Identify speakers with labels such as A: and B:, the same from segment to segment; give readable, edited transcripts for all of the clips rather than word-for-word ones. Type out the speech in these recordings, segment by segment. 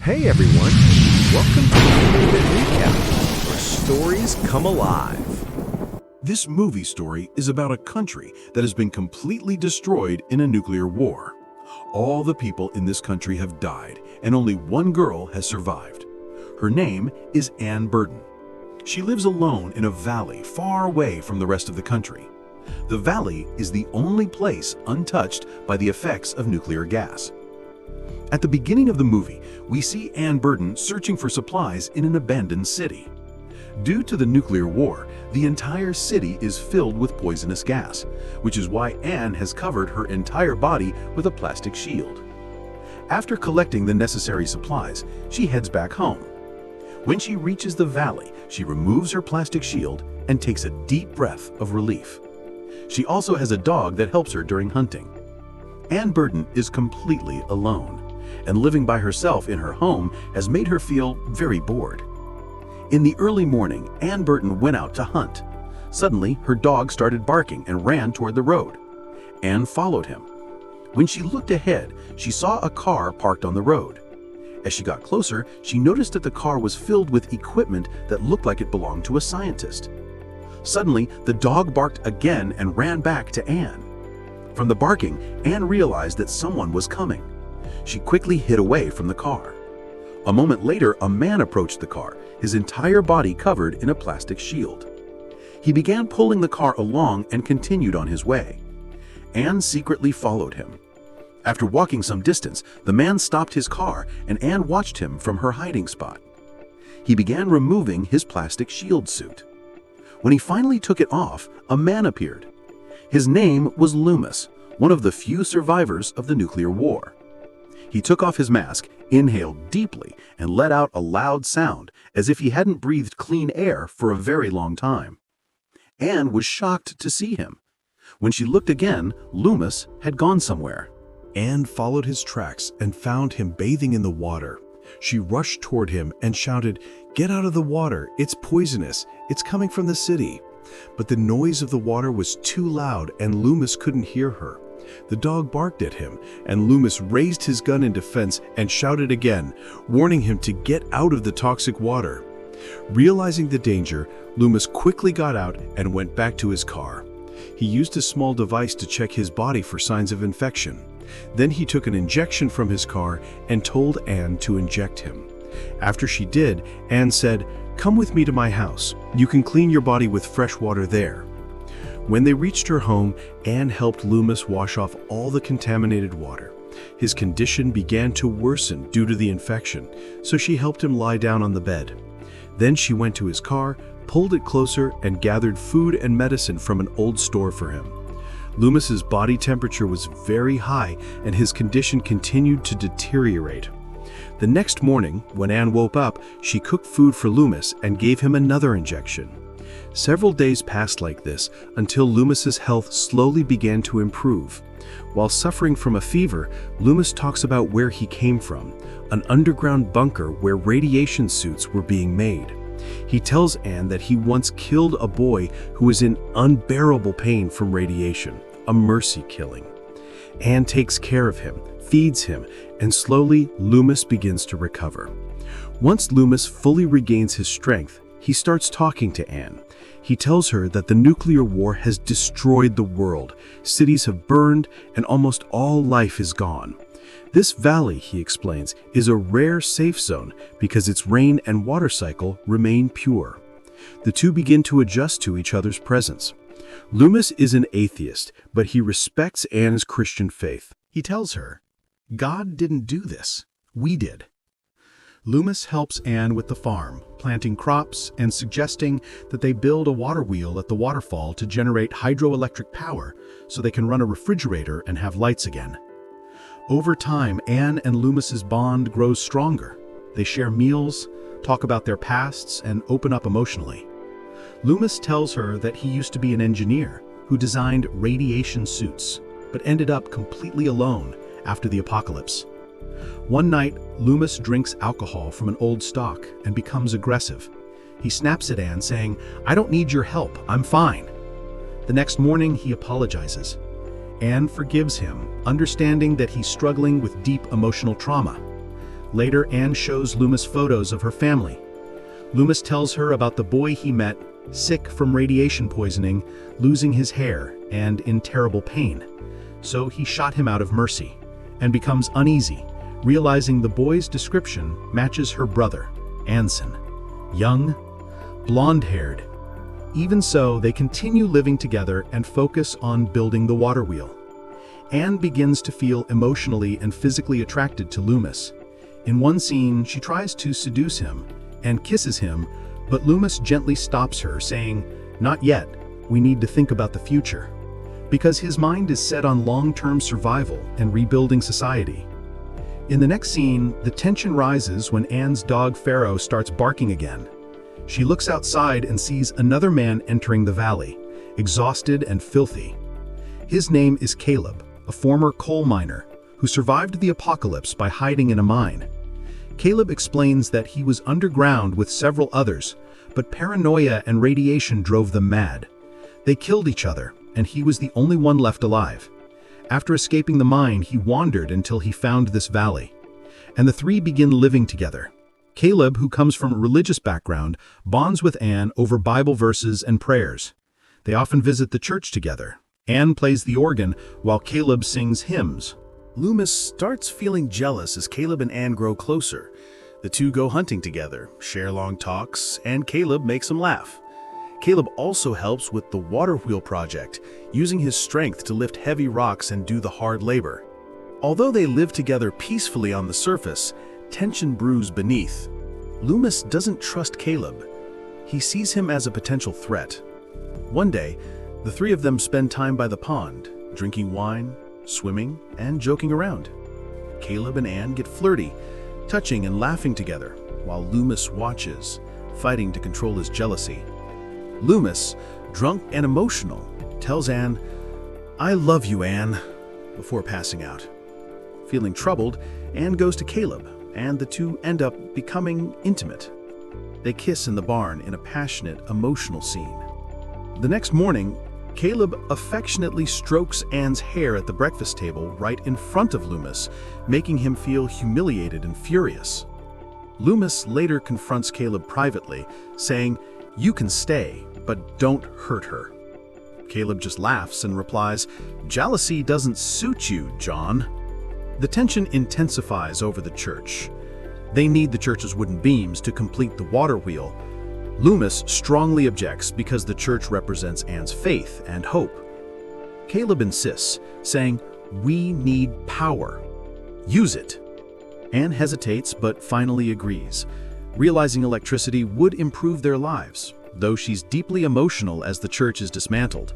A: Hey everyone, welcome to KinoBit Recap, where stories come alive.
B: This movie story is about a country that has been completely destroyed in a nuclear war. All the people in this country have died, and only one girl has survived. Her name is Anne Burton. She lives alone in a valley far away from the rest of the country. The valley is the only place untouched by the effects of nuclear gas. At the beginning of the movie, we see Anne Burton searching for supplies in an abandoned city. Due to the nuclear war, the entire city is filled with poisonous gas, which is why Anne has covered her entire body with a plastic shield. After collecting the necessary supplies, she heads back home. When she reaches the valley, she removes her plastic shield and takes a deep breath of relief. She also has a dog that helps her during hunting. Anne Burton is completely alone, and living by herself in her home has made her feel very bored. In the early morning, Anne Burton went out to hunt. Suddenly, her dog started barking and ran toward the road. Anne followed him. When she looked ahead, she saw a car parked on the road. As she got closer, she noticed that the car was filled with equipment that looked like it belonged to a scientist. Suddenly, the dog barked again and ran back to Anne. From the barking, Anne realized that someone was coming. She quickly hid away from the car. A moment later, a man approached the car, his entire body covered in a plastic shield. He began pulling the car along and continued on his way. Anne secretly followed him. After walking some distance, the man stopped his car and Anne watched him from her hiding spot. He began removing his plastic shield suit. When he finally took it off, a man appeared. His name was Lumis, one of the few survivors of the nuclear war. He took off his mask, inhaled deeply, and let out a loud sound, as if he hadn't breathed clean air for a very long time. Anne was shocked to see him. When she looked again, Lumis had gone somewhere.
C: Anne followed his tracks and found him bathing in the water. She rushed toward him and shouted, "Get out of the water, it's poisonous, it's coming from the city." But the noise of the water was too loud and Lumis couldn't hear her. The dog barked at him, and Lumis raised his gun in defense and shouted again, warning him to get out of the toxic water. Realizing the danger, Lumis quickly got out and went back to his car. He used a small device to check his body for signs of infection. Then he took an injection from his car and told Anne to inject him. After she did, Anne said, "Come with me to my house. You can clean your body with fresh water there." When they reached her home, Anne helped Lumis wash off all the contaminated water. His condition began to worsen due to the infection, so she helped him lie down on the bed. Then she went to his car, pulled it closer, and gathered food and medicine from an old store for him. Lumis's body temperature was very high, and his condition continued to deteriorate. The next morning, when Anne woke up, she cooked food for Lumis and gave him another injection. Several days passed like this until Lumis's health slowly began to improve. While suffering from a fever, Lumis talks about where he came from, an underground bunker where radiation suits were being made. He tells Anne that he once killed a boy who was in unbearable pain from radiation, a mercy killing. Anne takes care of him, feeds him, and slowly Lumis begins to recover. Once Lumis fully regains his strength, he starts talking to Anne. He tells her that the nuclear war has destroyed the world, cities have burned, and almost all life is gone. This valley, he explains, is a rare safe zone because its rain and water cycle remain pure. The two begin to adjust to each other's presence. Lumis is an atheist, but he respects Anne's Christian faith. He tells her, "God didn't do this, we did." Lumis helps Anne with the farm, planting crops and suggesting that they build a water wheel at the waterfall to generate hydroelectric power so they can run a refrigerator and have lights again. Over time, Anne and Lumis's bond grows stronger. They share meals, talk about their pasts, and open up emotionally. Lumis tells her that he used to be an engineer who designed radiation suits, but ended up completely alone after the apocalypse. One night, Lumis drinks alcohol from an old stock and becomes aggressive. He snaps at Anne, saying, "I don't need your help, I'm fine." The next morning, he apologizes. Anne forgives him, understanding that he's struggling with deep emotional trauma. Later, Anne shows Lumis photos of her family. Lumis tells her about the boy he met, sick from radiation poisoning, losing his hair, and in terrible pain. So he shot him out of mercy, and becomes uneasy, realizing the boy's description matches her brother, Anson. Young, blonde-haired. Even so, they continue living together and focus on building the water wheel. Anne begins to feel emotionally and physically attracted to Lumis. In one scene, she tries to seduce him and kisses him, but Lumis gently stops her, saying, "Not yet, we need to think about the future." Because his mind is set on long-term survival and rebuilding society. In the next scene, the tension rises when Anne's dog Pharaoh starts barking again. She looks outside and sees another man entering the valley, exhausted and filthy. His name is Caleb, a former coal miner who survived the apocalypse by hiding in a mine. Caleb explains that he was underground with several others, but paranoia and radiation drove them mad. They killed each other, and he was the only one left alive. After escaping the mine, he wandered until he found this valley, and the three begin living together. Caleb, who comes from a religious background, bonds with Anne over Bible verses and prayers. They often visit the church together. Anne plays the organ while Caleb sings hymns.
B: Lumis starts feeling jealous as Caleb and Anne grow closer. The two go hunting together, share long talks, and Caleb makes him laugh. Caleb also helps with the water wheel project, using his strength to lift heavy rocks and do the hard labor. Although they live together peacefully on the surface, tension brews beneath. Lumis doesn't trust Caleb. He sees him as a potential threat. One day, the three of them spend time by the pond, drinking wine, swimming, and joking around. Caleb and Anne get flirty, touching and laughing together, while Lumis watches, fighting to control his jealousy. Lumis, drunk and emotional, tells Anne, "I love you, Anne," before passing out. Feeling troubled, Anne goes to Caleb, and the two end up becoming intimate. They kiss in the barn in a passionate, emotional scene. The next morning, Caleb affectionately strokes Anne's hair at the breakfast table right in front of Lumis, making him feel humiliated and furious. Lumis later confronts Caleb privately, saying, "You can stay, but don't hurt her." Caleb just laughs and replies, "Jealousy doesn't suit you, John." The tension intensifies over the church. They need the church's wooden beams to complete the water wheel. Lumis strongly objects because the church represents Anne's faith and hope. Caleb insists, saying, "We need power. Use it." Anne hesitates but finally agrees, realizing electricity would improve their lives, though she's deeply emotional as the church is dismantled.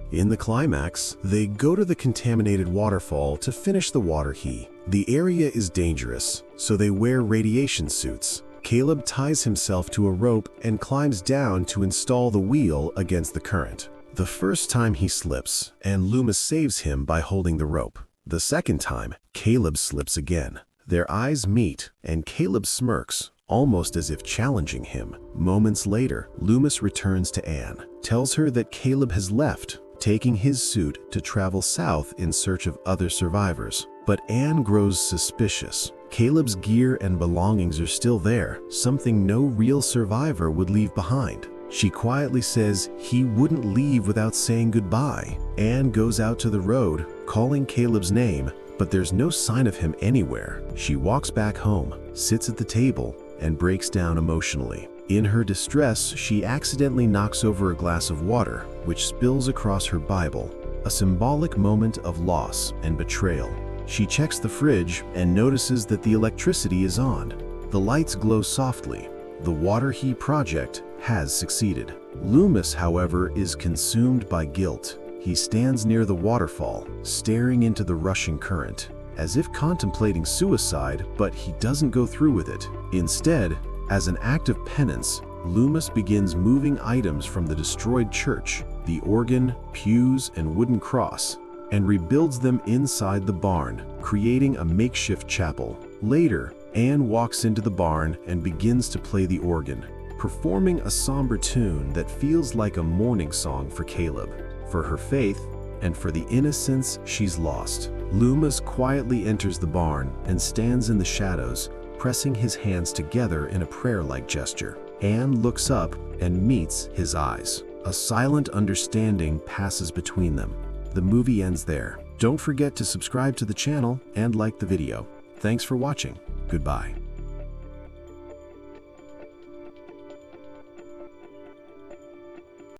C: In the climax, they go to the contaminated waterfall to finish the water heat. The area is dangerous, so they wear radiation suits. Caleb ties himself to a rope and climbs down to install the wheel against the current. The first time he slips, and Lumis saves him by holding the rope. The second time, Caleb slips again. Their eyes meet, and Caleb smirks, almost as if challenging him. Moments later, Lumis returns to Anne, tells her that Caleb has left, taking his suit to travel south in search of other survivors. But Anne grows suspicious. Caleb's gear and belongings are still there, something no real survivor would leave behind. She quietly says he wouldn't leave without saying goodbye. Anne goes out to the road, calling Caleb's name, but there's no sign of him anywhere. She walks back home, sits at the table, and breaks down emotionally. In her distress, she accidentally knocks over a glass of water, which spills across her Bible, a symbolic moment of loss and betrayal. She checks the fridge and notices that the electricity is on. The lights glow softly. The water heat project has succeeded. Lumis, however, is consumed by guilt. He stands near the waterfall, staring into the rushing current, as if contemplating suicide, but he doesn't go through with it. Instead, as an act of penance, Lumis begins moving items from the destroyed church, the organ, pews, and wooden cross, and rebuilds them inside the barn, creating a makeshift chapel. Later, Anne walks into the barn and begins to play the organ, performing a somber tune that feels like a mourning song for Caleb, for her faith, and for the innocence she's lost. Lumis quietly enters the barn and stands in the shadows, pressing his hands together in a prayer-like gesture. Anne looks up and meets his eyes. A silent understanding passes between them. The movie ends there. Don't forget to subscribe to the channel and like the video. Thanks for watching. Goodbye.